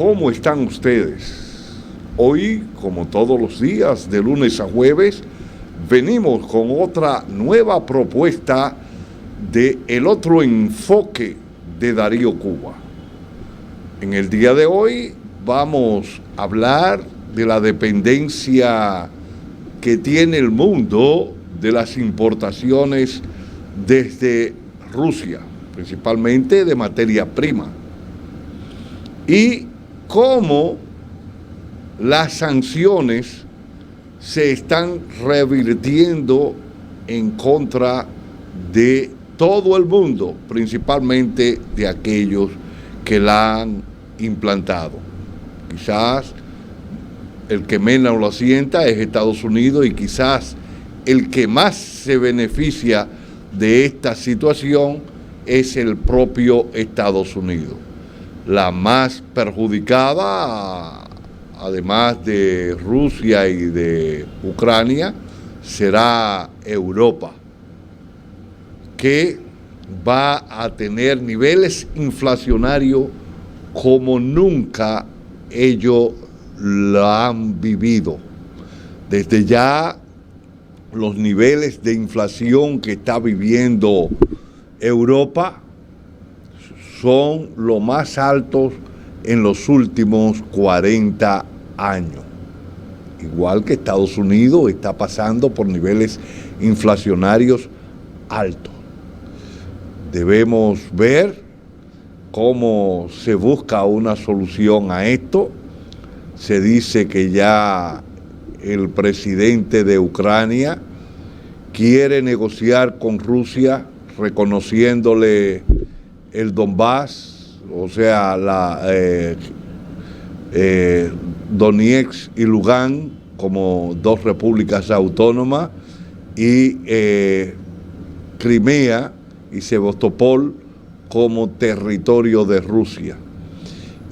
¿Cómo están ustedes? Hoy, como todos los días, de lunes a jueves, venimos con otra nueva propuesta de El Otro Enfoque de Darío Cuba. En el día de hoy vamos a hablar de la dependencia que tiene el mundo de las importaciones desde Rusia, principalmente de materia prima, y cómo las sanciones se están revirtiendo en contra de todo el mundo, principalmente de aquellos que la han implantado. Quizás el que menos lo sienta es Estados Unidos, y quizás el que más se beneficia de esta situación es el propio Estados Unidos. La más perjudicada, además de Rusia y de Ucrania, será Europa, que va a tener niveles inflacionarios como nunca ellos lo han vivido. Desde ya, los niveles de inflación que está viviendo Europa son los más altos en los últimos 40 años. Igual que Estados Unidos está pasando por niveles inflacionarios altos. Debemos ver cómo se busca una solución a esto. Se dice que ya el presidente de Ucrania quiere negociar con Rusia, reconociéndole el Donbass, o sea, Donetsk y Lugansk como dos repúblicas autónomas, y Crimea y Sebastopol como territorio de Rusia.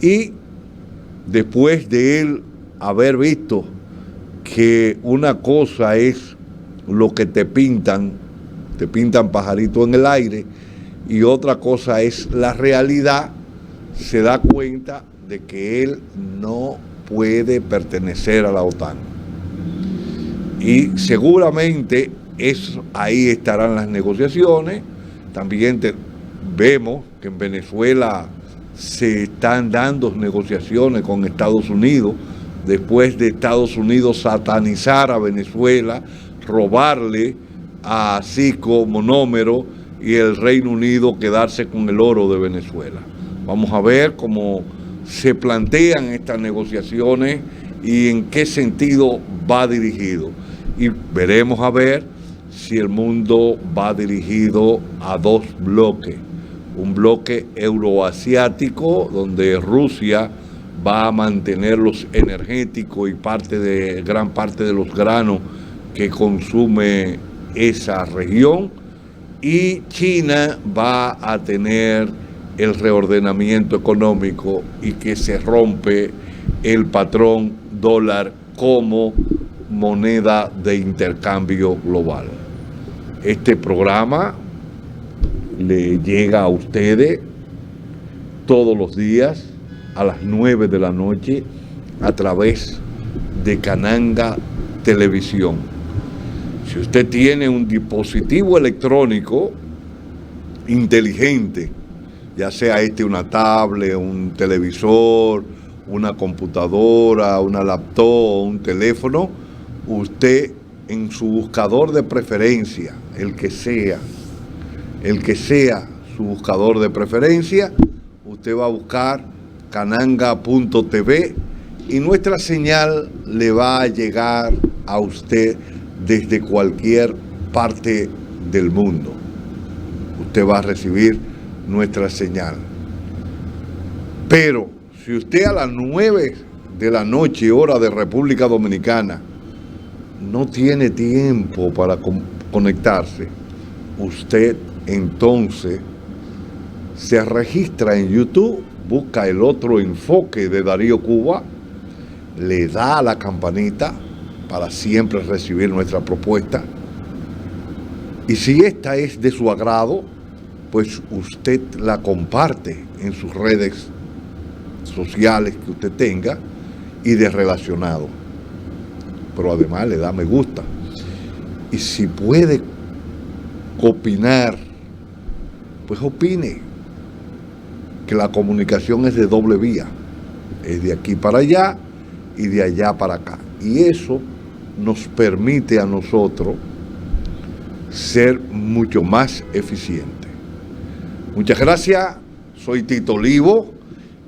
Y después de él haber visto que una cosa es lo que te pintan pajarito en el aire, y otra cosa es la realidad, se da cuenta de que él no puede pertenecer a la OTAN. Y seguramente ahí estarán las negociaciones. También vemos que en Venezuela se están dando negociaciones con Estados Unidos, después de Estados Unidos satanizar a Venezuela, robarle a Cisco Monómero, y el Reino Unido quedarse con el oro de Venezuela. Vamos a ver cómo se plantean estas negociaciones y en qué sentido va dirigido. Y veremos a ver si el mundo va dirigido a dos bloques. Un bloque euroasiático, donde Rusia va a mantener los energéticos y gran parte de los granos que consume esa región, y China va a tener el reordenamiento económico y que se rompe el patrón dólar como moneda de intercambio global. Este programa le llega a ustedes todos los días a las 9 de la noche a través de Cananga Televisión. Si usted tiene un dispositivo electrónico inteligente, ya sea una tablet, un televisor, una computadora, una laptop, un teléfono, usted en su buscador de preferencia, el que sea su buscador de preferencia, usted va a buscar cananga.tv y nuestra señal le va a llegar a usted desde cualquier parte del mundo. Usted va a recibir nuestra señal. Pero si usted a las 9 de la noche, hora de República Dominicana, no tiene tiempo para conectarse, usted entonces se registra en YouTube, busca El Otro Enfoque de Darío Cuba, le da a la campanita para siempre recibir nuestra propuesta, y si esta es de su agrado, pues usted la comparte en sus redes sociales que usted tenga y de relacionado. Pero además le da me gusta. Y si puede opinar, pues opine. Que la comunicación es de doble vía. Es de aquí para allá y de allá para acá. Y eso nos permite a nosotros ser mucho más eficientes. Muchas gracias. Soy Tito Olivo,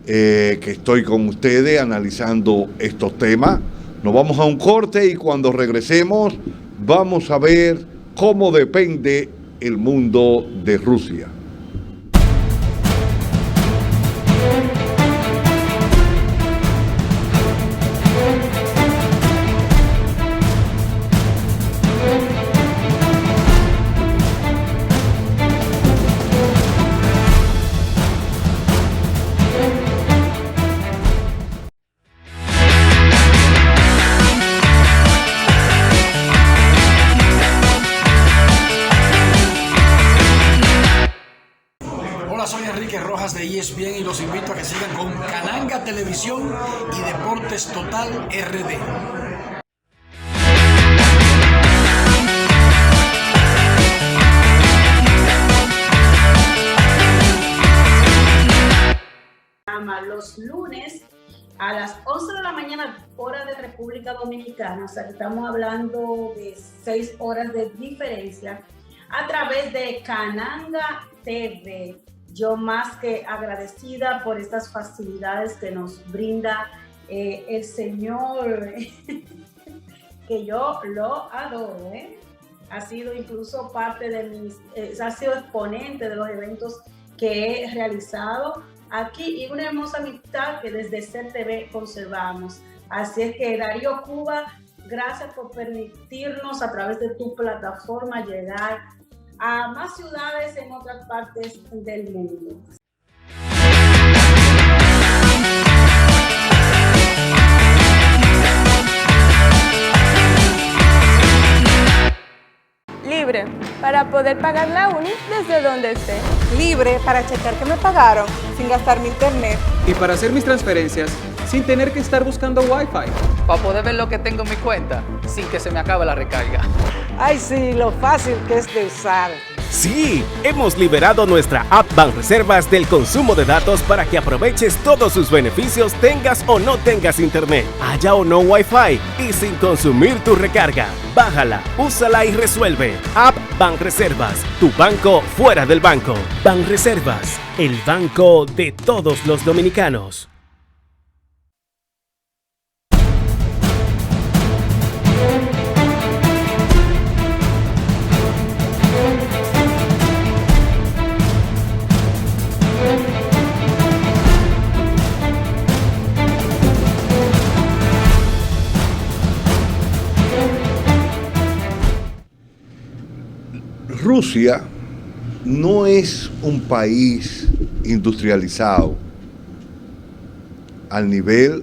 que estoy con ustedes analizando estos temas. Nos vamos a un corte y cuando regresemos vamos a ver cómo depende el mundo de Rusia. De ESPN y los invito a que sigan con Cananga Televisión y Deportes Total RD. Los lunes a las 11 de la mañana, hora de República Dominicana, o sea que estamos hablando de 6 horas de diferencia, a través de Cananga TV. Yo más que agradecida por estas facilidades que nos brinda el señor, que yo lo adoro, ha sido incluso parte de ha sido exponente de los eventos que he realizado aquí y una hermosa amistad que desde CERTV conservamos. Así es que Darío Cuba, gracias por permitirnos a través de tu plataforma llegar a más ciudades en otras partes del mundo. Libre, para poder pagar la uni desde donde esté. Libre para checar que me pagaron sin gastar mi internet. Y para hacer mis transferencias sin tener que estar buscando Wi-Fi. Para poder ver lo que tengo en mi cuenta sin que se me acabe la recarga. Ay, sí, lo fácil que es de usar. Sí, hemos liberado nuestra app Banreservas del consumo de datos para que aproveches todos sus beneficios tengas o no tengas internet, haya o no Wi-Fi y sin consumir tu recarga. Bájala, úsala y resuelve. App Banreservas, tu banco fuera del banco. Banreservas, el banco de todos los dominicanos. Rusia no es un país industrializado al nivel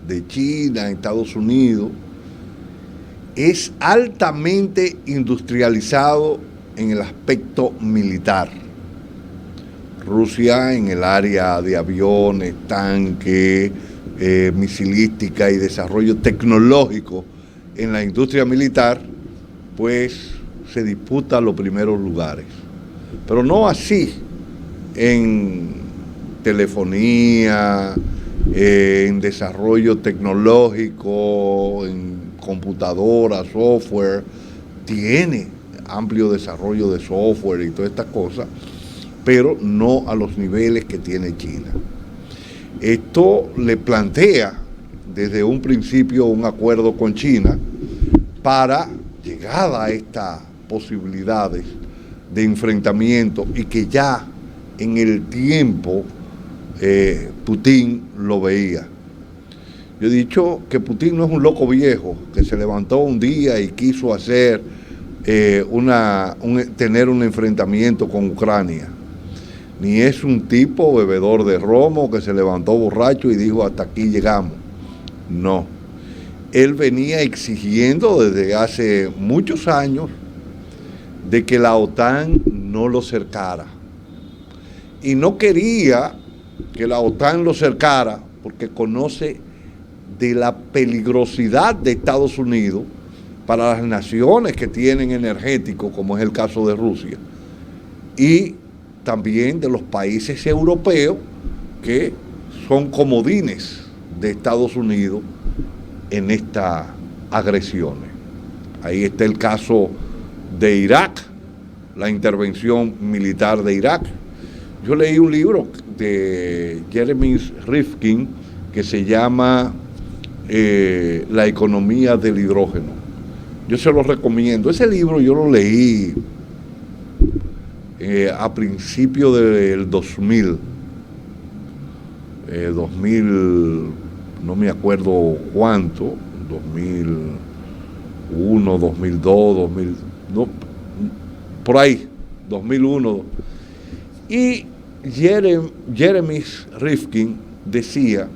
de China, Estados Unidos. Es altamente industrializado en el aspecto militar. Rusia en el área de aviones, tanques, misilística y desarrollo tecnológico en la industria militar, pues se disputa los primeros lugares. Pero no así en telefonía, en desarrollo tecnológico, en computadoras, software. Tiene amplio desarrollo de software y todas estas cosas, pero no a los niveles que tiene China. Esto le plantea desde un principio un acuerdo con China para llegada a estas posibilidades de enfrentamiento y que ya en el tiempo Putin lo veía. Yo he dicho que Putin no es un loco viejo que se levantó un día y quiso hacer tener un enfrentamiento con Ucrania. Ni es un tipo bebedor de romo que se levantó borracho y dijo hasta aquí llegamos. No. Él venía exigiendo desde hace muchos años de que la OTAN no lo cercara. Y no quería que la OTAN lo cercara porque conoce de la peligrosidad de Estados Unidos para las naciones que tienen energéticos, como es el caso de Rusia, y también de los países europeos que son comodines de Estados Unidos en estas agresiones. Ahí está el caso de Irak, la intervención militar de Irak. Yo leí un libro de Jeremy Rifkin que se llama La economía del hidrógeno. Yo se lo recomiendo. Ese libro yo lo leí a principios del 2000. 2000, no me acuerdo cuánto, 2001, 2002, 2000, no, por ahí, 2001. Y Jeremy Rifkin decía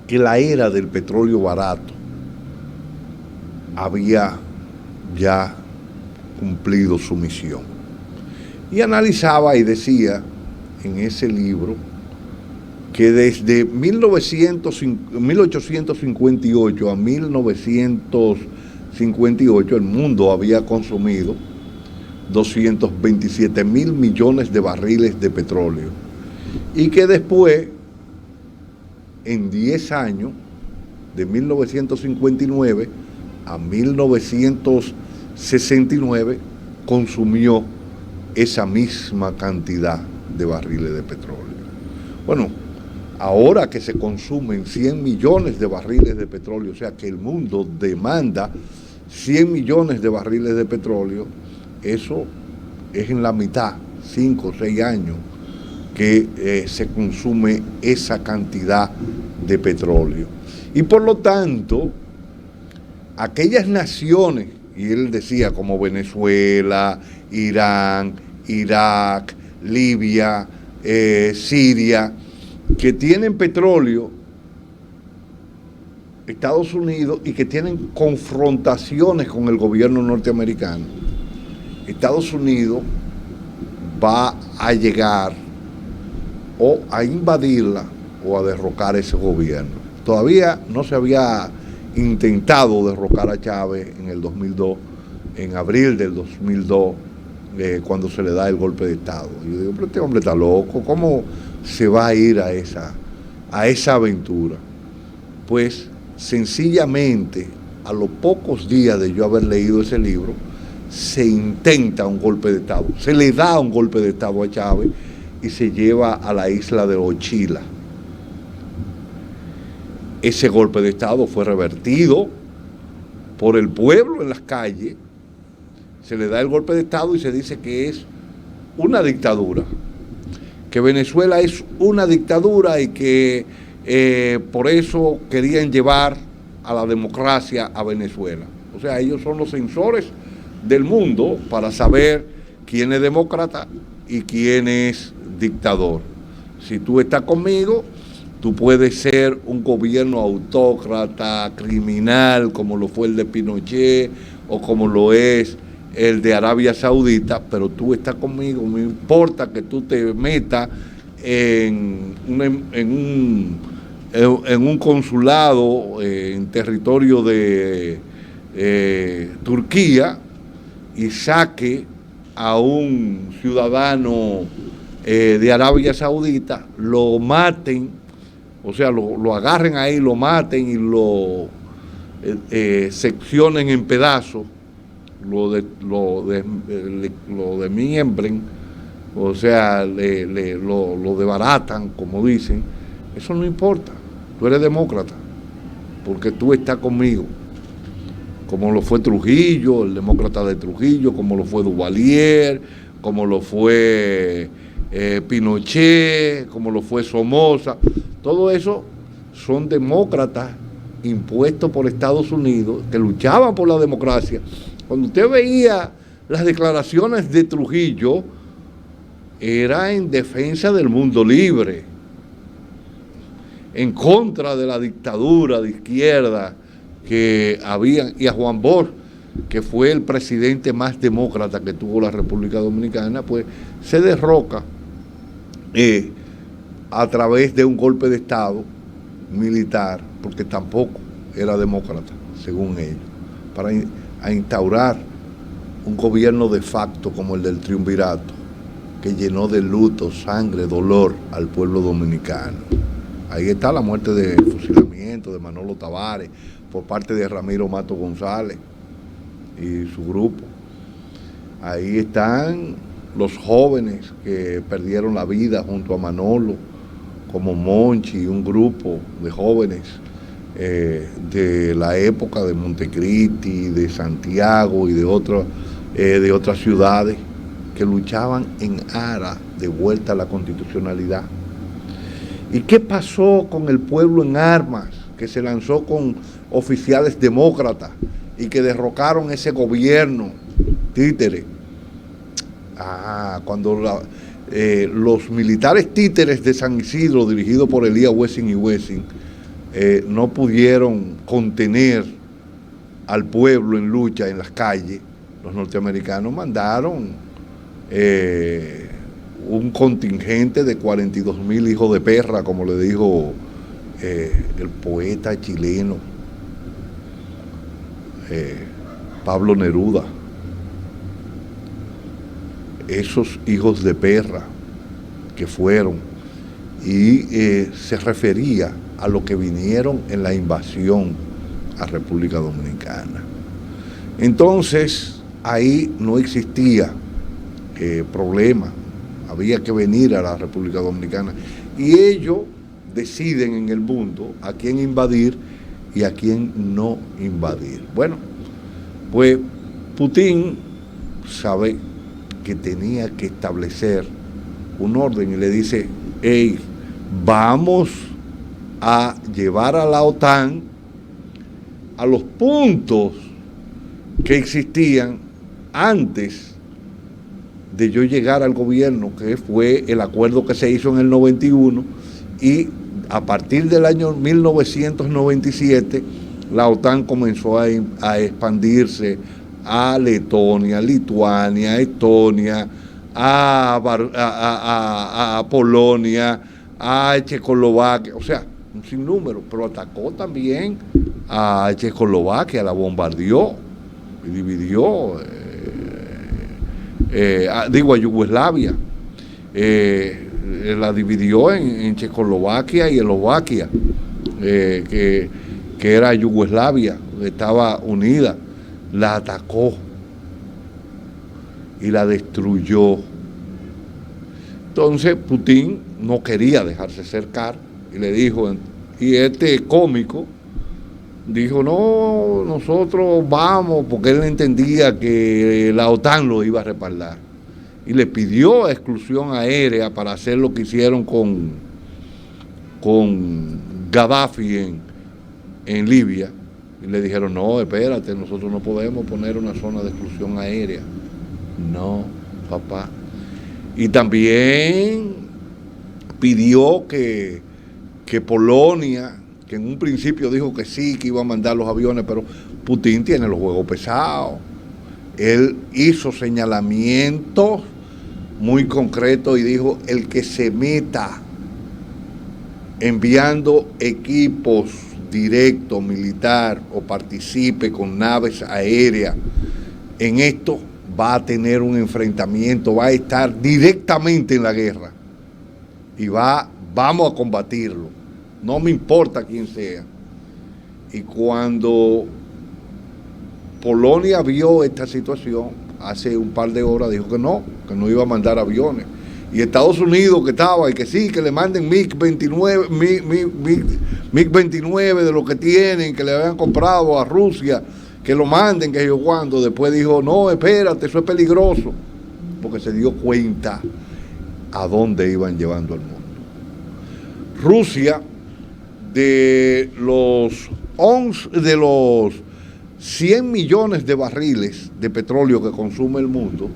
que la era del petróleo barato había ya cumplido su misión. Y analizaba y decía en ese libro que desde 1858 a 1958 el mundo había consumido 227.000 millones de barriles de petróleo y que después, en 10 años, de 1959 a 1969, consumió esa misma cantidad de barriles de petróleo. Bueno, ahora que se consumen 100 millones de barriles de petróleo, o sea que el mundo demanda 100 millones de barriles de petróleo, eso es en la mitad, 5 o 6 años, que se consume esa cantidad de petróleo. Y por lo tanto, aquellas naciones, y él decía como Venezuela, Irán, Irak, Libia, Siria, que tienen petróleo, Estados Unidos, y que tienen confrontaciones con el gobierno norteamericano, Estados Unidos va a llegar o a invadirla o a derrocar ese gobierno. Todavía no se había intentado derrocar a Chávez en el 2002, en abril del 2002, cuando se le da el golpe de Estado. Yo digo, pero este hombre está loco, ¿cómo se va a ir a esa aventura? Pues sencillamente, a los pocos días de yo haber leído ese libro, se intenta un golpe de Estado, se le da un golpe de Estado a Chávez y se lleva a la isla de Ochila. Ese golpe de Estado fue revertido por el pueblo en las calles, se le da el golpe de Estado y se dice que es una dictadura, que Venezuela es una dictadura y que por eso querían llevar a la democracia a Venezuela. O sea, ellos son los censores del mundo para saber quién es demócrata y quién es dictador. Si tú estás conmigo, tú puedes ser un gobierno autócrata, criminal, como lo fue el de Pinochet o como lo es el de Arabia Saudita, pero tú estás conmigo, no importa que tú te metas en un consulado en territorio de Turquía y saque a un ciudadano de Arabia Saudita, lo maten, o sea, lo agarren ahí, lo maten y lo seccionen en pedazos, lo desmiembren, o sea, lo desbaratan, como dicen. Eso no importa, tú eres demócrata, porque tú estás conmigo, como lo fue Trujillo, el demócrata de Trujillo, como lo fue Duvalier, como lo fue Pinochet, como lo fue Somoza. Todo eso son demócratas impuestos por Estados Unidos, que luchaban por la democracia. Cuando usted veía las declaraciones de Trujillo, era en defensa del mundo libre, en contra de la dictadura de izquierda que había, y a Juan Bosch, que fue el presidente más demócrata que tuvo la República Dominicana, pues se derroca a través de un golpe de Estado militar, porque tampoco era demócrata, según ellos, para instaurar un gobierno de facto como el del triunvirato, que llenó de luto, sangre, dolor al pueblo dominicano. Ahí está la muerte de fusilamiento de Manolo Tavares por parte de Ramiro Mato González y su grupo. Ahí están los jóvenes que perdieron la vida junto a Manolo, como Monchi y un grupo de jóvenes de la época de Montecristi, de Santiago y de otras ciudades que luchaban en aras de vuelta a la constitucionalidad. ¿Y qué pasó con el pueblo en armas, que se lanzó con oficiales demócratas y que derrocaron ese gobierno títere? Cuando los militares títeres de San Isidro, dirigidos por Elías Wessing y Wessing, no pudieron contener al pueblo en lucha en las calles, los norteamericanos mandaron un contingente de 42,000 hijos de perra, como le dijo el poeta chileno Pablo Neruda. Esos hijos de perra que fueron, y se refería a lo que vinieron en la invasión a República Dominicana. Entonces, ahí no existía problema, había que venir a la República Dominicana, y ellos deciden en el mundo a quién invadir y a quién no invadir. Bueno, pues Putin sabe que tenía que establecer un orden y le dice: hey, vamos a llevar a la OTAN a los puntos que existían antes de yo llegar al gobierno, que fue el acuerdo que se hizo en el 91, y a partir del año 1997 la OTAN comenzó a expandirse a Letonia, Lituania, Estonia, a Polonia, a Checoslovaquia, o sea, un sinnúmero, pero atacó también a Checoslovaquia, la bombardeó y dividió, a Yugoslavia, la dividió en Checoslovaquia y Eslovaquia, que era Yugoslavia, estaba unida. La atacó y la destruyó. Entonces Putin no quería dejarse cercar y le dijo, y este cómico dijo: no, nosotros vamos, porque él entendía que la OTAN lo iba a respaldar, y le pidió exclusión aérea para hacer lo que hicieron con Gaddafi en Libia. Y le dijeron: no, espérate, nosotros no podemos poner una zona de exclusión aérea. No, papá. Y también pidió que Polonia, que en un principio dijo que sí, que iba a mandar los aviones, pero Putin tiene los juegos pesados. Él hizo señalamientos muy concretos y dijo: el que se meta enviando equipos directo, militar, o participe con naves aéreas en esto, va a tener un enfrentamiento, va a estar directamente en la guerra y vamos a combatirlo, no me importa quién sea. Y cuando Polonia vio esta situación hace un par de horas, dijo que no iba a mandar aviones. Y Estados Unidos, que estaba, y que sí, que le manden MiG-29 de lo que tienen, que le habían comprado a Rusia, que lo manden, que yo cuando. Después dijo: no, espérate, eso es peligroso, porque se dio cuenta a dónde iban llevando al mundo. Rusia, de los 100 millones de barriles de petróleo que consume el mundo,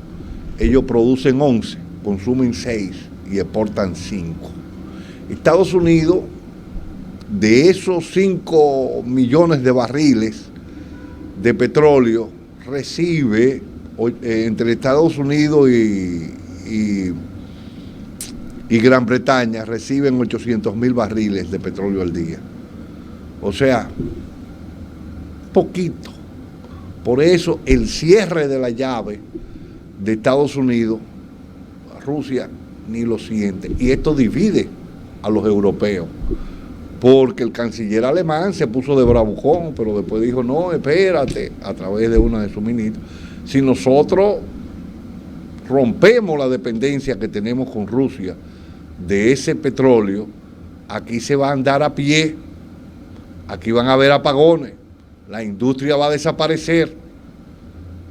ellos producen 11, consumen 6 y exportan 5. Estados Unidos, de esos 5 millones de barriles de petróleo, recibe entre Estados Unidos y Gran Bretaña reciben 800,000 barriles de petróleo al día. O sea, poquito. Por eso el cierre de la llave de Estados Unidos, Rusia ni lo siente. Y esto divide a los europeos, porque el canciller alemán se puso de bravucón, pero después dijo, no, espérate, a través de una de sus ministros, si nosotros rompemos la dependencia que tenemos con Rusia de ese petróleo, aquí se va a andar a pie, aquí van a haber apagones, la industria va a desaparecer.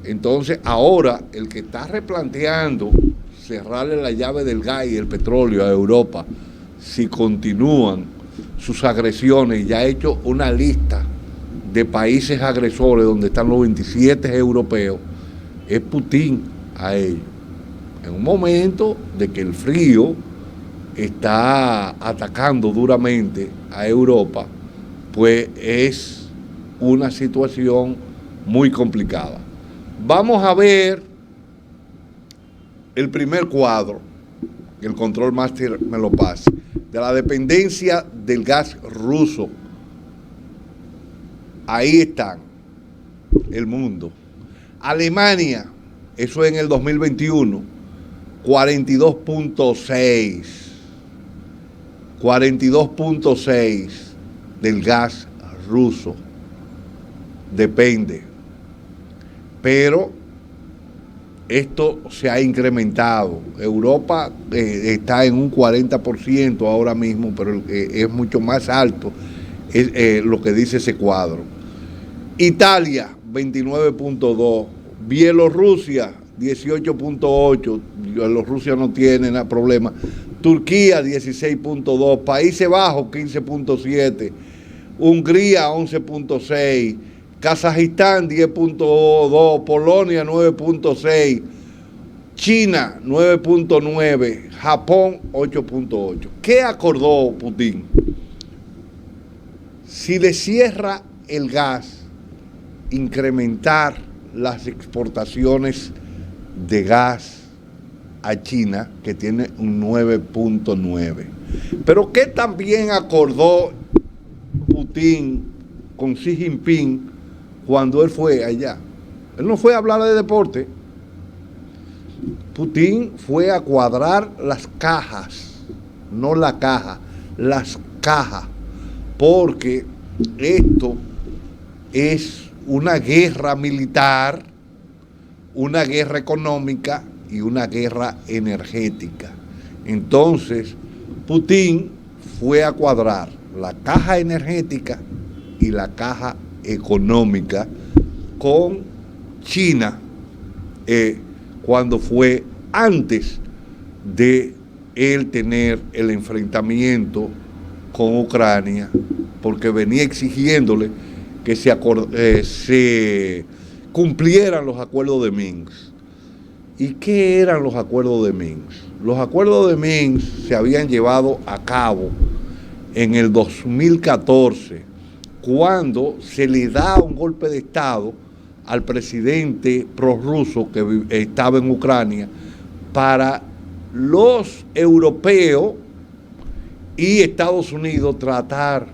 Entonces ahora el que está replanteando cerrarle la llave del gas y el petróleo a Europa, si continúan sus agresiones, ya ha hecho una lista de países agresores donde están los 27 europeos, es Putin a ellos. En un momento de que el frío está atacando duramente a Europa, pues es una situación muy complicada. Vamos a ver el primer cuadro, que el control master me lo pase, de la dependencia del gas ruso. Ahí están, el mundo. Alemania, eso en el 2021, 42.6. 42.6 del gas ruso. Depende. Pero esto se ha incrementado. Europa está en un 40% ahora mismo, pero es mucho más alto lo que dice ese cuadro. Italia, 29.2. Bielorrusia, 18.8. Bielorrusia no tiene problema. Turquía, 16.2. Países Bajos, 15.7. Hungría, 11.6. Kazajistán, 10.2. Polonia, 9.6. China, 9.9. Japón, 8.8. ¿Qué acordó Putin? Si le cierra el gas, incrementar las exportaciones de gas a China, que tiene un 9.9. Pero ¿qué también acordó Putin con Xi Jinping cuando él fue allá? Él no fue a hablar de deporte. Putin fue a cuadrar las cajas, no la caja, las cajas, porque esto es una guerra militar, una guerra económica y una guerra energética. Entonces, Putin fue a cuadrar la caja energética y la caja económica con China cuando fue antes de él tener el enfrentamiento con Ucrania, porque venía exigiéndole que se cumplieran los acuerdos de Minsk. ¿Y qué eran los acuerdos de Minsk? Los acuerdos de Minsk se habían llevado a cabo en el 2014, cuando se le da un golpe de Estado al presidente prorruso que estaba en Ucrania, para los europeos y Estados Unidos tratar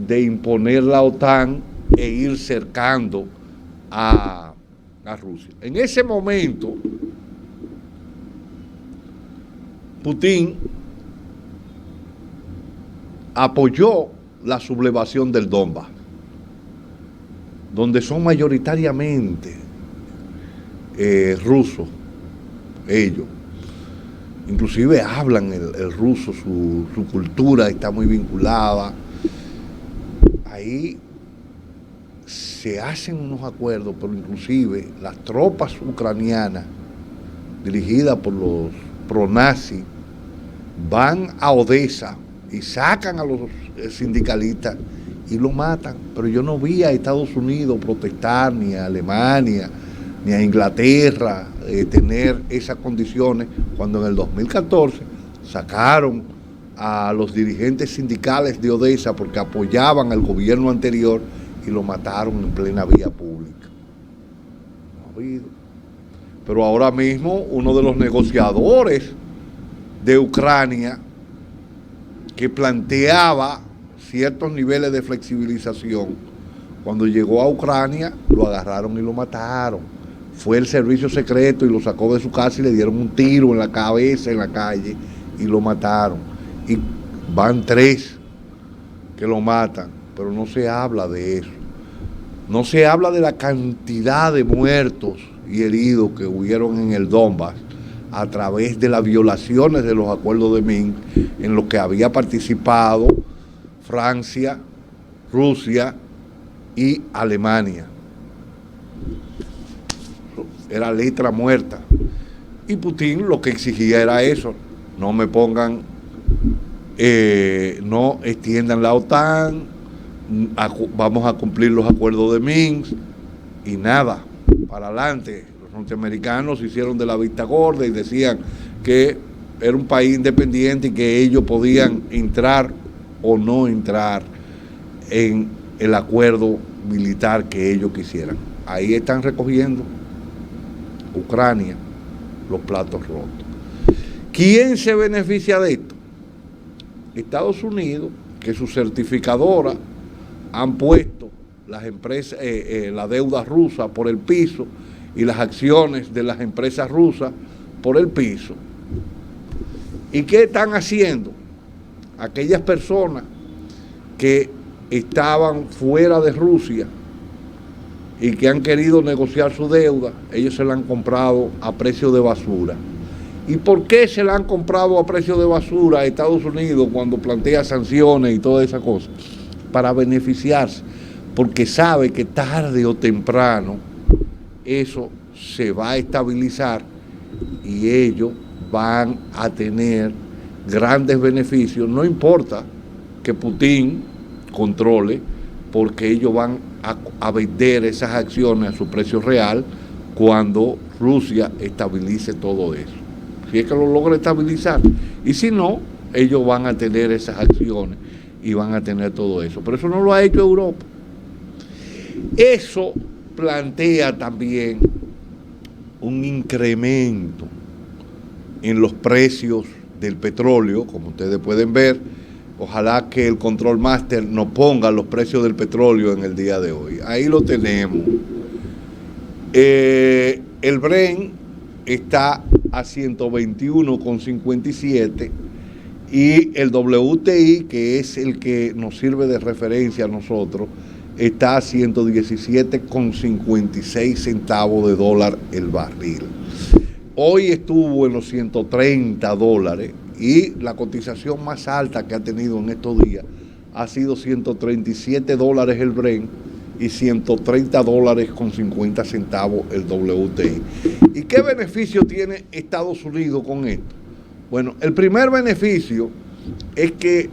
de imponer la OTAN e ir cercando a Rusia. En ese momento, Putin apoyó la sublevación del Donbass, donde son mayoritariamente rusos, ellos. Inclusive hablan el ruso, su cultura está muy vinculada. Ahí se hacen unos acuerdos, pero inclusive las tropas ucranianas, dirigidas por los pronazis, van a Odessa y sacan a los sindicalistas y lo matan. Pero yo no vi a Estados Unidos protestar, ni a Alemania, ni a Inglaterra tener esas condiciones, cuando en el 2014 sacaron a los dirigentes sindicales de Odessa porque apoyaban al gobierno anterior y lo mataron en plena vía pública. No ha habido. Pero ahora mismo uno de los negociadores de Ucrania que planteaba ciertos niveles de flexibilización. Cuando llegó a Ucrania, lo agarraron y lo mataron. Fue el servicio secreto y lo sacó de su casa y le dieron un tiro en la cabeza en la calle y lo mataron. Y van 3 que lo matan, pero no se habla de eso. No se habla de la cantidad de muertos y heridos que hubieron en el Donbass a través de las violaciones de los acuerdos de Minsk, en los que había participado Francia, Rusia y Alemania. Era letra muerta. Y Putin lo que exigía era eso: no me pongan, no extiendan la OTAN, vamos a cumplir los acuerdos de Minsk, y nada, para adelante. Los norteamericanos se hicieron de la vista gorda y decían que era un país independiente y que ellos podían entrar o no entrar en el acuerdo militar que ellos quisieran. Ahí están recogiendo Ucrania los platos rotos. ¿Quién se beneficia de esto? Estados Unidos, que sus certificadoras han puesto las empresas, la deuda rusa por el piso y las acciones de las empresas rusas por el piso. ¿Y qué están haciendo? Aquellas personas que estaban fuera de Rusia y que han querido negociar su deuda, ellos se la han comprado a precio de basura. ¿Y por qué se la han comprado a precio de basura a Estados Unidos cuando plantea sanciones y toda esa cosa? Para beneficiarse, porque sabe que tarde o temprano eso se va a estabilizar y ellos van a tener grandes beneficios. No importa que Putin controle, porque ellos van a vender esas acciones a su precio real cuando Rusia estabilice todo eso. Si es que lo logra estabilizar. Y si no, ellos van a tener esas acciones y van a tener todo eso. Pero eso no lo ha hecho Europa. Eso plantea también un incremento en los precios del petróleo, como ustedes pueden ver. Ojalá que el Control Master nos ponga los precios del petróleo en el día de hoy. Ahí lo tenemos. El Brent está a 121,57 y el WTI, que es el que nos sirve de referencia a nosotros, está a 117,56 centavos de dólar el barril. Hoy estuvo en los $130 y la cotización más alta que ha tenido en estos días ha sido $137 el Brent y $130,50 el WTI. ¿Y qué beneficio tiene Estados Unidos con esto? Bueno, el primer beneficio es que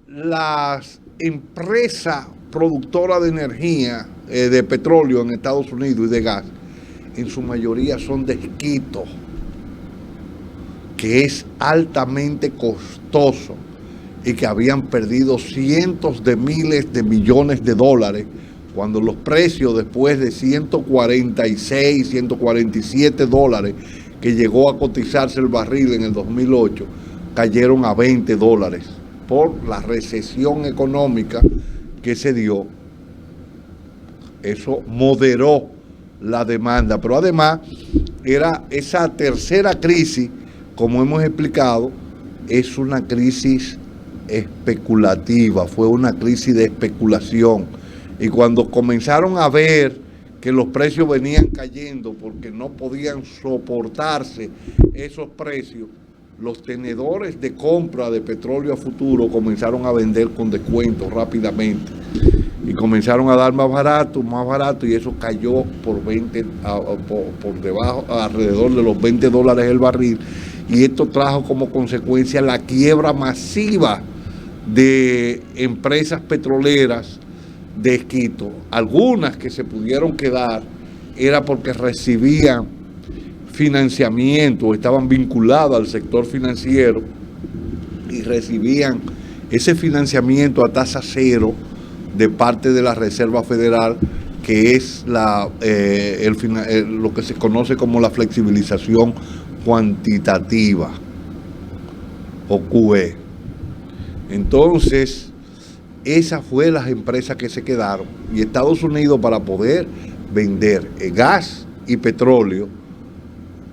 las empresas productoras de energía, de petróleo en Estados Unidos y de gas, en su mayoría son de esquisto, que es altamente costoso y que habían perdido cientos de miles de millones de dólares cuando los precios, después de 146, 147 dólares que llegó a cotizarse el barril en el 2008, cayeron a 20 dólares por la recesión económica que se dio. Eso moderó la demanda, pero además era esa tercera crisis, como hemos explicado, es una crisis especulativa, fue una crisis de especulación. Y cuando comenzaron a ver que los precios venían cayendo porque no podían soportarse esos precios, los tenedores de compra de petróleo a futuro comenzaron a vender con descuento rápidamente y comenzaron a dar más barato, y eso cayó por debajo, alrededor de los 20 dólares el barril, y esto trajo como consecuencia la quiebra masiva de empresas petroleras de esquisto. Algunas que se pudieron quedar era porque recibían financiamiento, estaban vinculadas al sector financiero y recibían ese financiamiento a tasa cero de parte de la Reserva Federal, que es lo que se conoce como la flexibilización cuantitativa. o QE. Entonces, esas fueron las empresas que se quedaron. Y Estados Unidos, para poder vender gas y petróleo,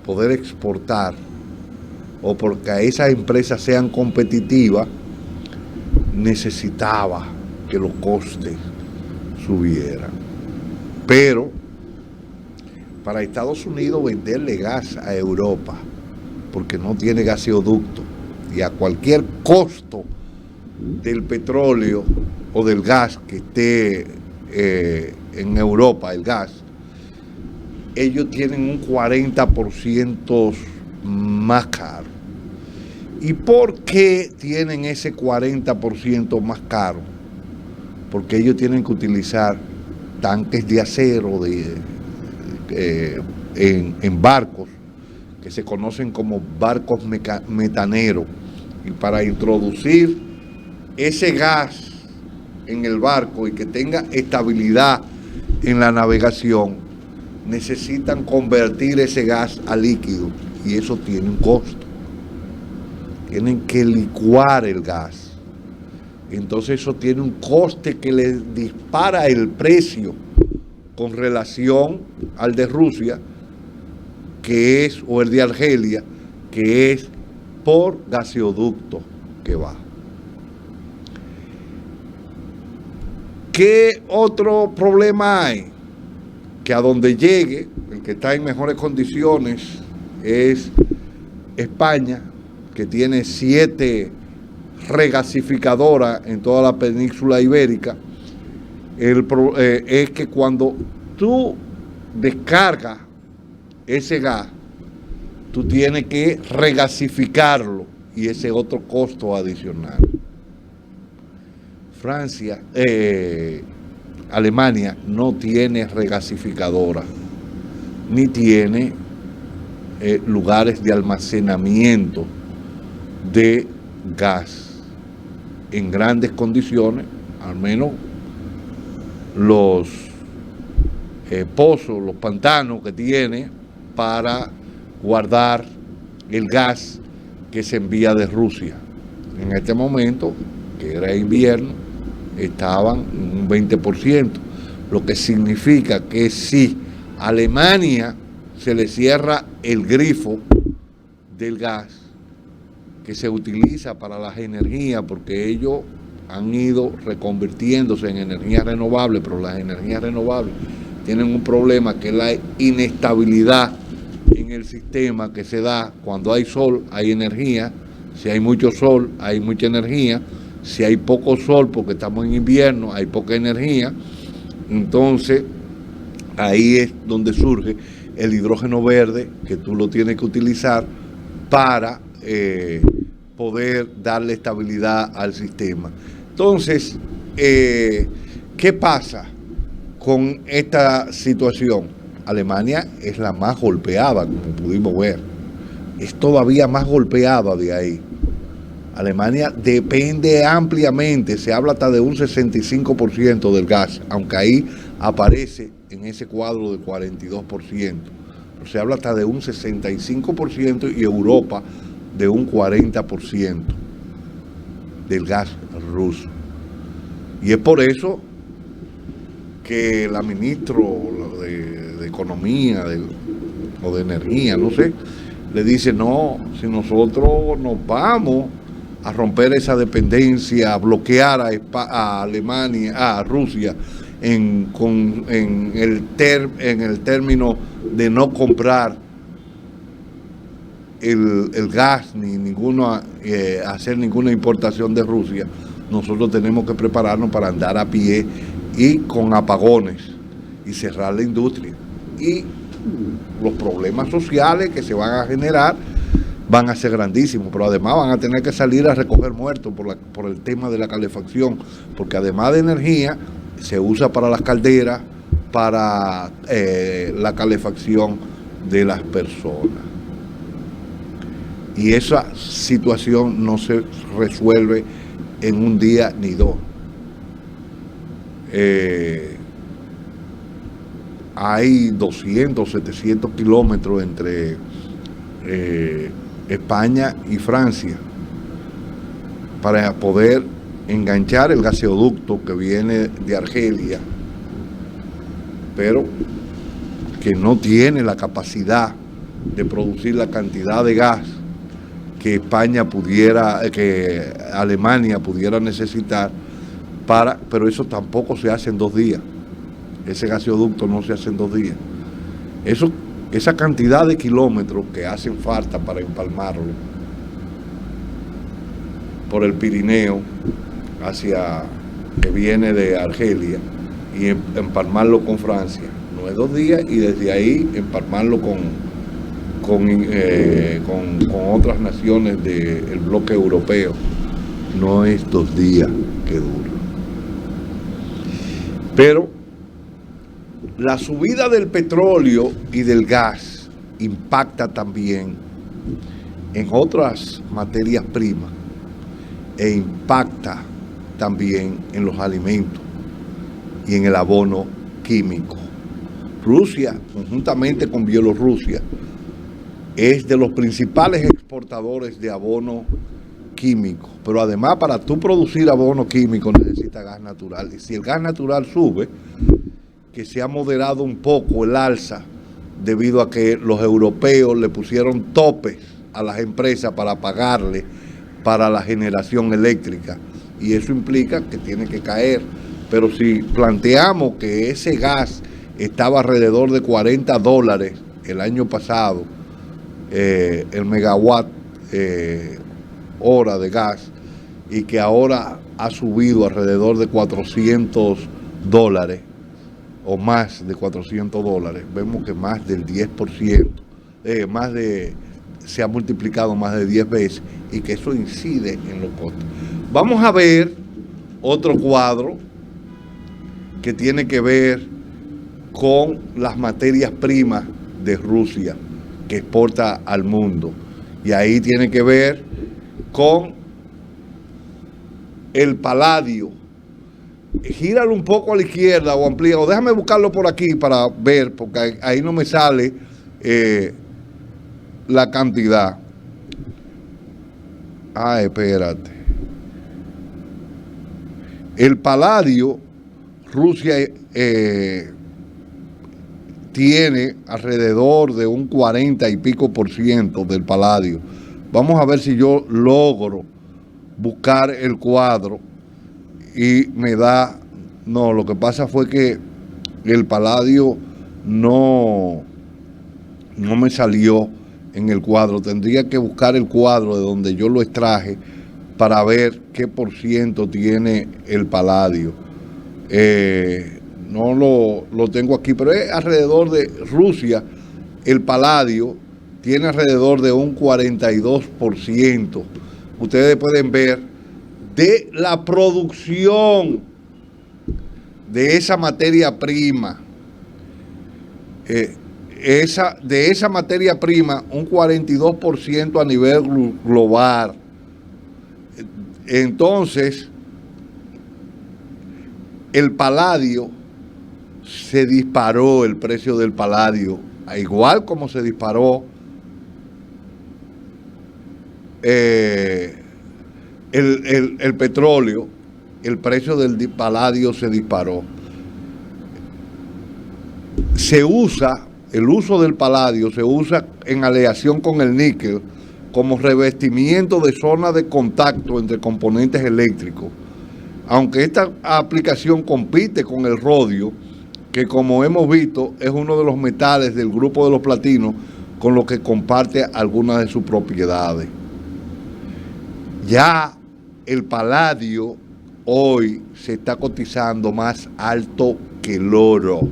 poder exportar, o porque esas empresas sean competitivas, necesitaba que los costes subieran. Pero para Estados Unidos venderle gas a Europa, porque no tiene gaseoducto, y a cualquier costo del petróleo o del gas que esté en Europa, el gas, ellos tienen un 40% más caro. ¿Y por qué tienen ese 40% más caro? Porque ellos tienen que utilizar tanques de acero en barcos que se conocen como barcos metaneros, y para introducir ese gas en el barco y que tenga estabilidad en la navegación, necesitan convertir ese gas a líquido, y eso tiene un costo. Tienen que licuar el gas. Entonces eso tiene un coste que les dispara el precio con relación al de Rusia, que es, o el de Argelia, que es por gaseoducto que va. ¿Qué otro problema hay? Que a donde llegue, el que está en mejores condiciones es España, que tiene 7 regasificadoras en toda la península ibérica. Es que cuando tú descargas ese gas, tú tienes que regasificarlo, y ese otro costo adicional. Alemania no tiene regasificadora, ni tiene lugares de almacenamiento de gas en grandes condiciones, al menos los pozos, los pantanos que tiene para guardar el gas que se envía de Rusia. En este momento, que era invierno, estaban en un 20%, lo que significa que si a Alemania se le cierra el grifo del gas que se utiliza para las energías, porque ellos han ido reconvirtiéndose en energías renovables, pero las energías renovables tienen un problema, que es la inestabilidad en el sistema que se da. Cuando hay sol, hay energía; si hay mucho sol, hay mucha energía; si hay poco sol, porque estamos en invierno, hay poca energía. Entonces, ahí es donde surge el hidrógeno verde, que tú lo tienes que utilizar para poder darle estabilidad al sistema. Entonces, ¿qué pasa con esta situación? Alemania es la más golpeada, como pudimos ver. Es todavía más golpeada de ahí. Alemania depende ampliamente, se habla hasta de un 65% del gas, aunque ahí aparece en ese cuadro del 42%. Se habla hasta de un 65%, y Europa de un 40% del gas ruso. Y es por eso que la ministra de Economía o de Energía, no sé, le dice: no, si nosotros nos vamos a romper esa dependencia, a bloquear a Alemania, a Rusia, en el término de no comprar el gas, ni hacer ninguna importación de Rusia, nosotros tenemos que prepararnos para andar a pie y con apagones y cerrar la industria. Y los problemas sociales que se van a generar van a ser grandísimos, pero además van a tener que salir a recoger muertos por el tema de la calefacción, porque además de energía se usa para las calderas, para la calefacción de las personas. Y esa situación no se resuelve en un día ni dos. Hay 200, 700 kilómetros entre España y Francia. para poder enganchar el gaseoducto que viene de Argelia, pero que no tiene la capacidad de producir la cantidad de gas que que Alemania pudiera necesitar pero eso tampoco se hace en 2 días. Ese gaseoducto no se hace en 2 días. Esa cantidad de kilómetros que hacen falta para empalmarlo por el Pirineo que viene de Argelia y empalmarlo con Francia, no es 2 días, y desde ahí empalmarlo con otras naciones del bloque europeo, no es 2 días que dura. Pero la subida del petróleo y del gas impacta también en otras materias primas e impacta también en los alimentos y en el abono químico. Rusia, conjuntamente con Bielorrusia, es de los principales exportadores de abono químico, pero además para tú producir abono químico necesitas gas natural, y si el gas natural sube, que se ha moderado un poco el alza debido a que los europeos le pusieron topes a las empresas para pagarle para la generación eléctrica, y eso implica que tiene que caer. Pero si planteamos que ese gas estaba alrededor de $40 el año pasado, el megawatt hora de gas, y que ahora ha subido alrededor de $400 o más de $400, vemos que más del 10%, se ha multiplicado más de 10 veces, y que eso incide en los costos. Vamos a ver otro cuadro que tiene que ver con las materias primas de Rusia que exporta al mundo, y ahí tiene que ver con el paladio. Gíralo un poco a la izquierda o amplía, o déjame buscarlo por aquí para ver, porque ahí no me sale la cantidad. Espérate. El paladio, Rusia tiene alrededor de un 40 y pico % del paladio. Vamos a ver si yo logro buscar el cuadro y me da... No, lo que pasa fue que el paladio no me salió en el cuadro. Tendría que buscar el cuadro de donde yo lo extraje para ver qué % tiene el paladio. No lo tengo aquí, pero es alrededor de Rusia. El paladio tiene alrededor de un 42%. Ustedes pueden ver de la producción de esa materia prima. De esa materia prima, un 42% a nivel global. Entonces, el paladio, se disparó el precio del paladio, igual como se disparó el petróleo. El precio del paladio se disparó. El uso del paladio se usa en aleación con el níquel como revestimiento de zona de contacto entre componentes eléctricos. Aunque esta aplicación compite con el rodio, que como hemos visto es uno de los metales del grupo de los platinos con lo que comparte algunas de sus propiedades. Ya el paladio hoy se está cotizando más alto que el oro,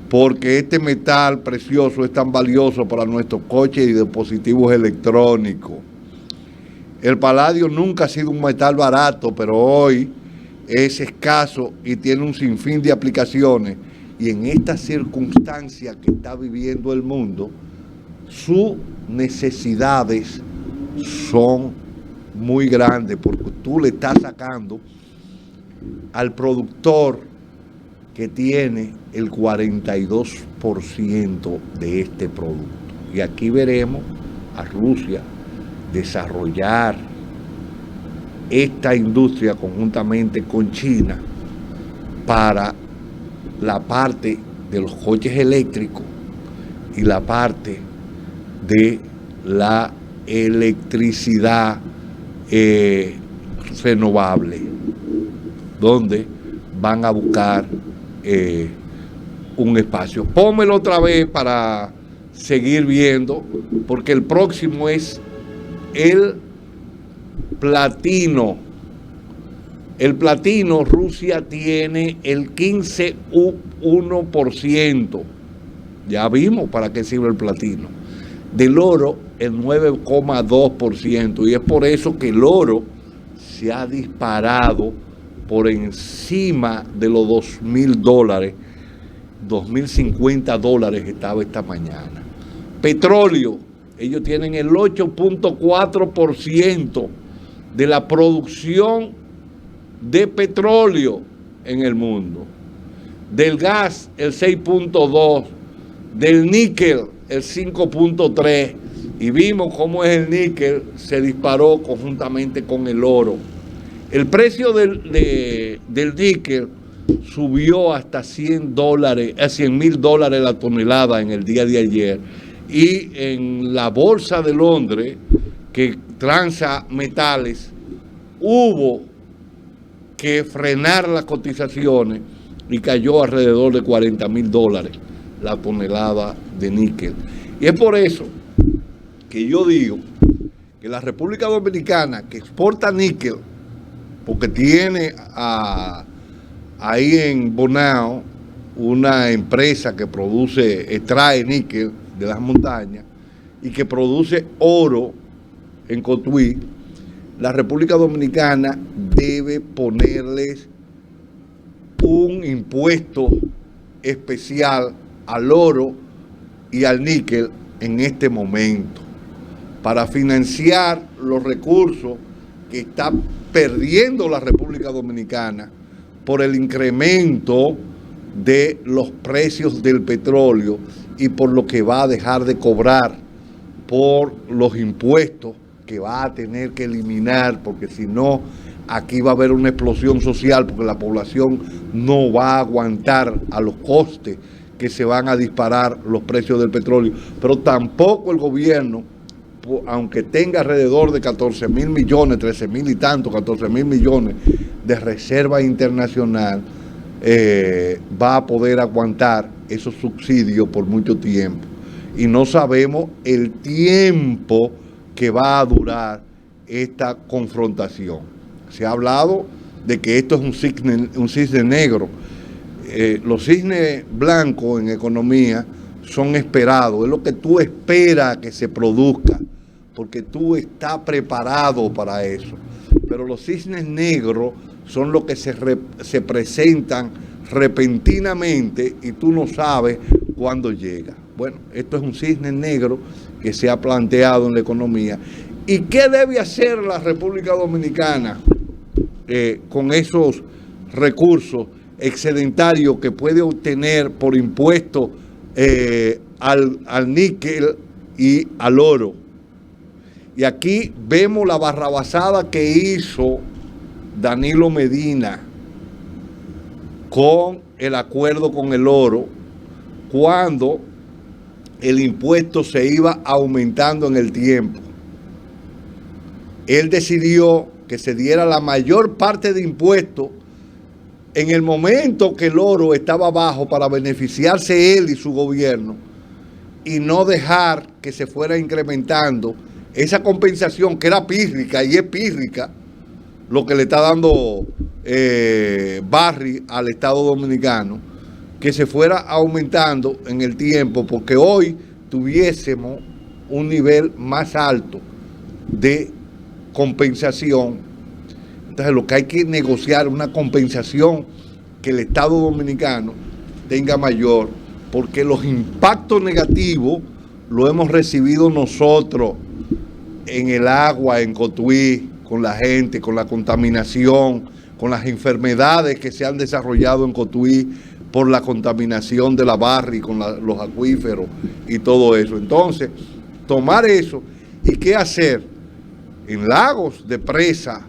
porque este metal precioso es tan valioso para nuestros coches y dispositivos electrónicos. El paladio nunca ha sido un metal barato, pero hoy es escaso y tiene un sinfín de aplicaciones, y en estas circunstancias que está viviendo el mundo, sus necesidades son muy grandes, porque tú le estás sacando al productor que tiene el 42% de este producto. Y aquí veremos a Rusia desarrollar esta industria conjuntamente con China para la parte de los coches eléctricos y la parte de la electricidad renovable, donde van a buscar un espacio. Pónmelo otra vez para seguir viendo, porque el próximo es el platino. El platino, Rusia tiene el 15,1%. Ya vimos para qué sirve el platino. Del oro, el 9,2%. Y es por eso que el oro se ha disparado por encima de los $2,000. $2,050 estaba esta mañana. Petróleo, ellos tienen el 8,4% de la producción de petróleo en el mundo. Del gas, el 6,2%. Del níquel, el 5,3%. Y vimos cómo es el níquel, se disparó conjuntamente con el oro. El precio del níquel subió hasta $100,000 la tonelada en el día de ayer. Y en la bolsa de Londres, que transa metales, hubo que frenar las cotizaciones y cayó alrededor de $40,000 la tonelada de níquel. Y es por eso que yo digo que la República Dominicana, que exporta níquel, porque tiene ahí en Bonao una empresa que extrae níquel de las montañas y que produce oro en Cotuí, la República Dominicana debe ponerles un impuesto especial al oro y al níquel en este momento, para financiar los recursos que está perdiendo la República Dominicana por el incremento de los precios del petróleo y por lo que va a dejar de cobrar por los impuestos que va a tener que eliminar, porque si no, aquí va a haber una explosión social, porque la población no va a aguantar a los costes que se van a disparar los precios del petróleo. Pero tampoco el gobierno, aunque tenga alrededor de 14,000 millones, 13,000 y tanto, 14,000 millones de reserva internacional, va a poder aguantar esos subsidios por mucho tiempo. Y no sabemos el tiempo que va a durar esta confrontación. Se ha hablado de que esto es un cisne negro. Los cisnes blancos en economía son esperados, es lo que tú esperas que se produzca, porque tú estás preparado para eso. Pero los cisnes negros son los que se presentan repentinamente y tú no sabes cuándo llega. Bueno, esto es un cisne negro que se ha planteado en la economía. ¿Y qué debe hacer la República Dominicana con esos recursos excedentarios que puede obtener por impuestos al níquel y al oro? Y aquí vemos la barrabasada que hizo Danilo Medina con el acuerdo con el oro, cuando el impuesto se iba aumentando en el tiempo. Él decidió que se diera la mayor parte de impuestos en el momento que el oro estaba bajo, para beneficiarse él y su gobierno, y no dejar que se fuera incrementando esa compensación que era pírrica, y es pírrica lo que le está dando Barry al Estado Dominicano, que se fuera aumentando en el tiempo, porque hoy tuviésemos un nivel más alto de compensación. Entonces lo que hay que negociar es una compensación que el Estado Dominicano tenga mayor, porque los impactos negativos los hemos recibido nosotros en el agua, en Cotuí, con la gente, con la contaminación, con las enfermedades que se han desarrollado en Cotuí por la contaminación de la Barry, con los acuíferos y todo eso. Entonces, tomar eso y qué hacer en lagos de presa,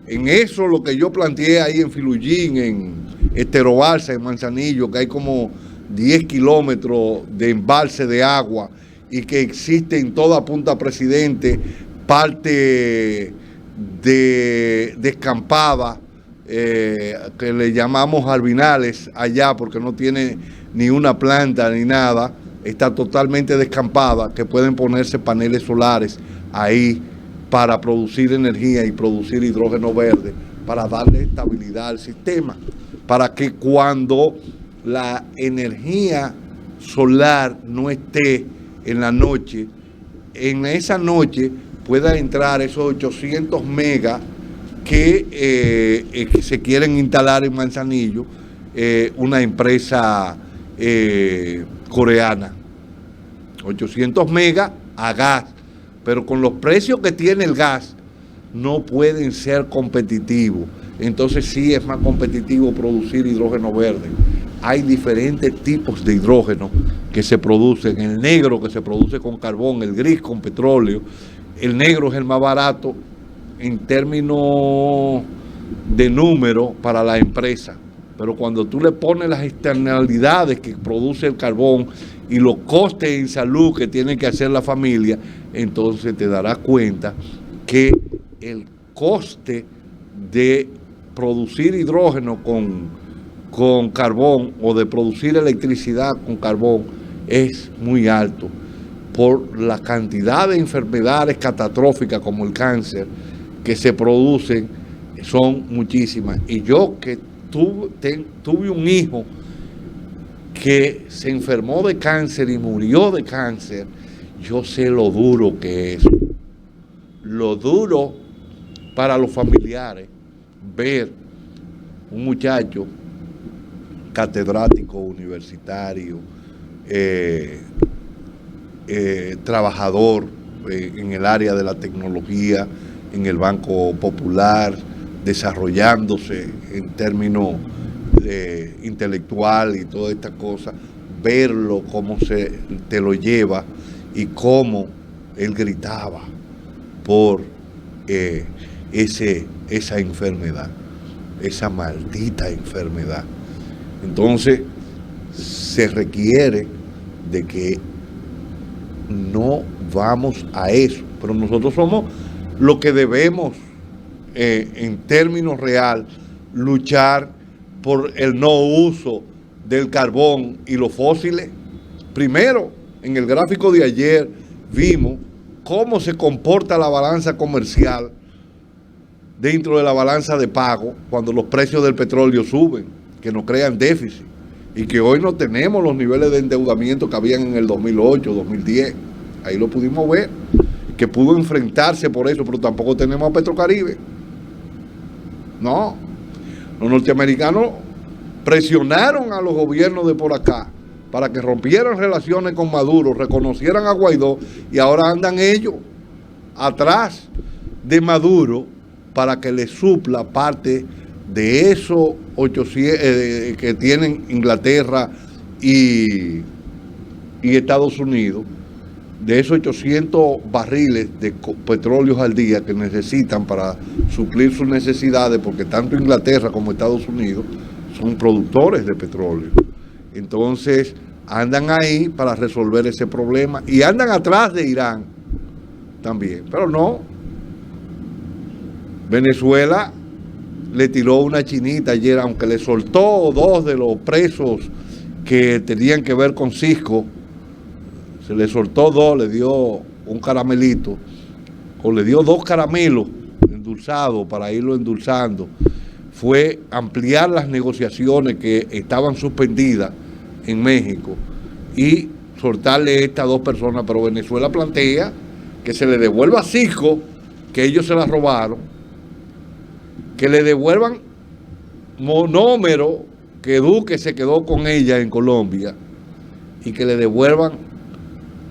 en eso lo que yo planteé ahí en Filullín, en Estero Balsa, en Manzanillo, que hay como 10 kilómetros de embalse de agua y que existe en toda Punta Presidente parte de descampada, que le llamamos albinales allá porque no tiene ni una planta ni nada, está totalmente descampada, que pueden ponerse paneles solares ahí para producir energía y producir hidrógeno verde, para darle estabilidad al sistema, para que cuando la energía solar no esté en la noche, en esa noche pueda entrar esos 800 megas que se quieren instalar en Manzanillo, una empresa coreana. 800 megas a gas, pero con los precios que tiene el gas no pueden ser competitivos. Entonces sí es más competitivo producir hidrógeno verde. Hay diferentes tipos de hidrógeno que se producen. El negro, que se produce con carbón, el gris con petróleo. El negro es el más barato en términos de número para la empresa, pero cuando tú le pones las externalidades que produce el carbón y los costes en salud que tiene que hacer la familia, entonces te darás cuenta que el coste de producir hidrógeno con carbón o de producir electricidad con carbón es muy alto por la cantidad de enfermedades catastróficas como el cáncer que se producen, son muchísimas. Y yo que tuve un hijo que se enfermó de cáncer y murió de cáncer, yo sé lo duro que es. Lo duro para los familiares ver un muchacho catedrático, universitario, trabajador en el área de la tecnología, en el Banco Popular, desarrollándose en términos intelectual y toda esta cosa, verlo cómo te lo lleva y cómo él gritaba por esa enfermedad, esa maldita enfermedad. Entonces se requiere de que no vamos a eso, pero nosotros somos lo que debemos, en términos real, luchar por el no uso del carbón y los fósiles. Primero, en el gráfico de ayer vimos cómo se comporta la balanza comercial dentro de la balanza de pago cuando los precios del petróleo suben, que nos crean déficit, y que hoy no tenemos los niveles de endeudamiento que habían en el 2008, 2010. Ahí lo pudimos ver, que pudo enfrentarse por eso, pero tampoco tenemos a Petrocaribe. No, los norteamericanos presionaron a los gobiernos de por acá para que rompieran relaciones con Maduro, reconocieran a Guaidó, y ahora andan ellos atrás de Maduro para que le supla parte de esos 800 que tienen Inglaterra y Estados Unidos, de esos 800 barriles de petróleo al día que necesitan para suplir sus necesidades, porque tanto Inglaterra como Estados Unidos son productores de petróleo. Entonces andan ahí para resolver ese problema y andan atrás de Irán también, pero no. Venezuela le tiró una chinita ayer, aunque le soltó 2 de los presos que tenían que ver con Cisco. Se le soltó 2, le dio un caramelito, o le dio 2 caramelos endulzados para irlo endulzando. Fue ampliar las negociaciones que estaban suspendidas en México y soltarle estas 2 personas. Pero Venezuela plantea que se le devuelva a Cisco, que ellos se la robaron, que le devuelvan monómero, que Duque se quedó con ella en Colombia, y que le devuelvan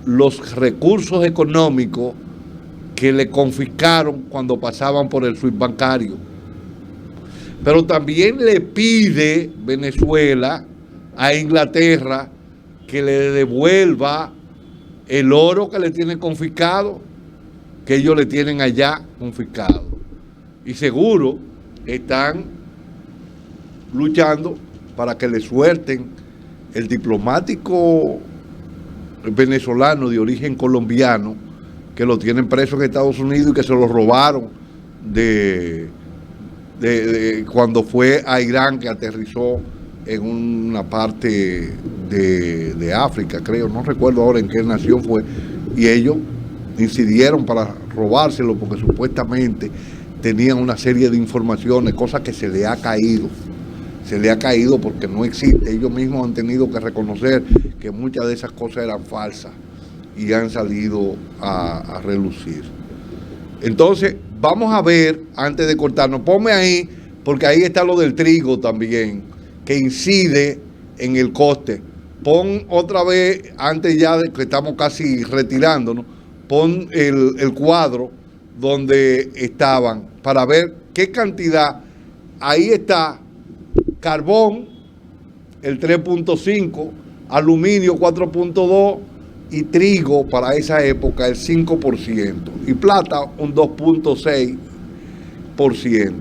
los recursos económicos que le confiscaron cuando pasaban por el SWIFT bancario. Pero también le pide Venezuela a Inglaterra que le devuelva el oro que le tiene confiscado, que ellos le tienen allá confiscado. Y seguro están luchando para que le suelten el diplomático venezolano de origen colombiano que lo tienen preso en Estados Unidos y que se lo robaron de cuando fue a Irán, que aterrizó en una parte de África, creo, no recuerdo ahora en qué nación fue, y ellos incidieron para robárselo porque supuestamente tenían una serie de informaciones, cosas que se le ha caído porque no existe. Ellos mismos han tenido que reconocer que muchas de esas cosas eran falsas y han salido a relucir. Entonces, vamos a ver, antes de cortarnos, ponme ahí, porque ahí está lo del trigo también, que incide en el coste. Pon otra vez, antes ya de que estamos casi retirándonos, pon el cuadro donde estaban, para ver qué cantidad. Ahí está carbón, el 3.5, aluminio 4.2 y trigo para esa época el 5% y plata un 2.6%.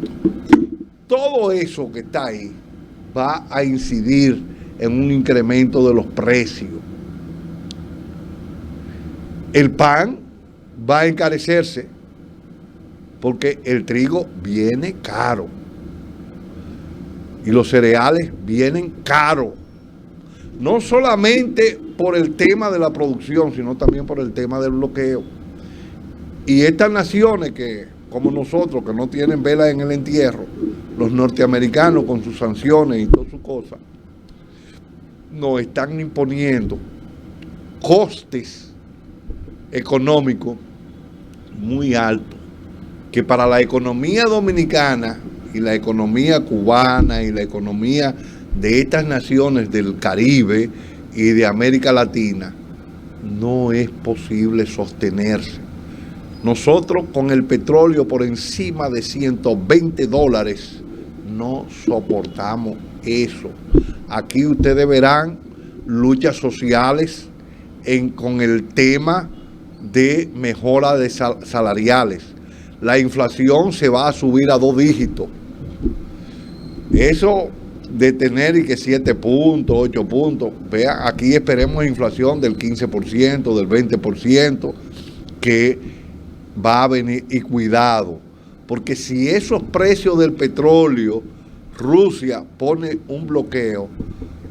Todo eso que está ahí va a incidir en un incremento de los precios. El pan va a encarecerse porque el trigo viene caro y los cereales vienen caros, no solamente por el tema de la producción, sino también por el tema del bloqueo. Y estas naciones que, como nosotros, que no tienen vela en el entierro, los norteamericanos con sus sanciones y todas sus cosas, nos están imponiendo costes económicos muy altos, que para la economía dominicana y la economía cubana y la economía de estas naciones del Caribe y de América Latina no es posible sostenerse. Nosotros con el petróleo por encima de $120 no soportamos eso. Aquí ustedes verán luchas sociales con el tema de mejora de salariales. La inflación se va a subir a 2 dígitos. Eso de tener y que 7 puntos, 8 puntos, vean, aquí esperemos inflación del 15%, del 20%, que va a venir. Y cuidado, porque si esos precios del petróleo, Rusia pone un bloqueo,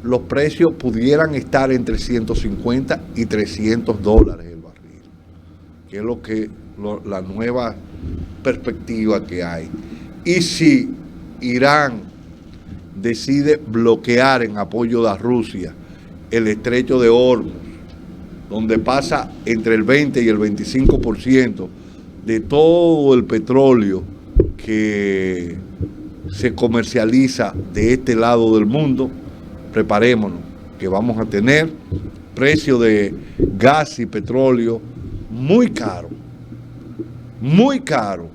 los precios pudieran estar entre 150 y $300 el barril, que es la nueva perspectiva que hay. Y si Irán decide bloquear en apoyo de Rusia el estrecho de Hormuz, donde pasa entre el 20 y el 25% de todo el petróleo que se comercializa de este lado del mundo, preparémonos que vamos a tener precio de gas y petróleo muy caro, muy caro.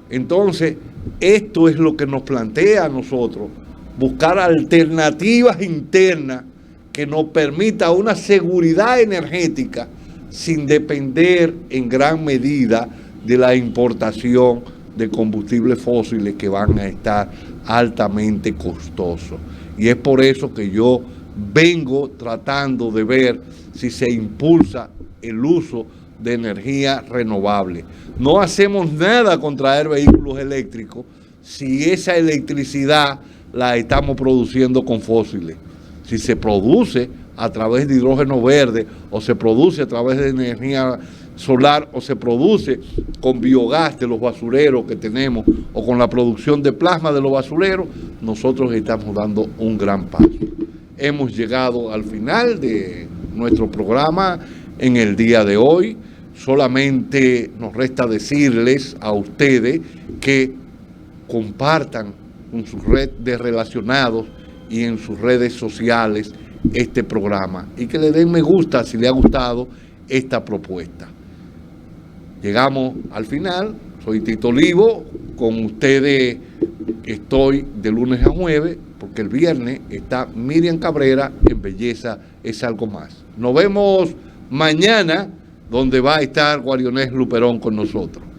Entonces, esto es lo que nos plantea a nosotros, buscar alternativas internas que nos permita una seguridad energética sin depender en gran medida de la importación de combustibles fósiles que van a estar altamente costosos. Y es por eso que yo vengo tratando de ver si se impulsa el uso de energía renovable. No hacemos nada con traer vehículos eléctricos si esa electricidad la estamos produciendo con fósiles. Si se produce a través de hidrógeno verde, o se produce a través de energía solar, o se produce con biogás de los basureros que tenemos, o con la producción de plasma de los basureros, nosotros estamos dando un gran paso. Hemos llegado al final de nuestro programa en el día de hoy. Solamente nos resta decirles a ustedes que compartan con su red de relacionados y en sus redes sociales este programa y que le den me gusta si le ha gustado esta propuesta. Llegamos al final. Soy Tito Olivo, con ustedes estoy de lunes a jueves, porque el viernes está Miriam Cabrera en Belleza es Algo Más. Nos vemos mañana donde va a estar Guarionés Luperón con nosotros.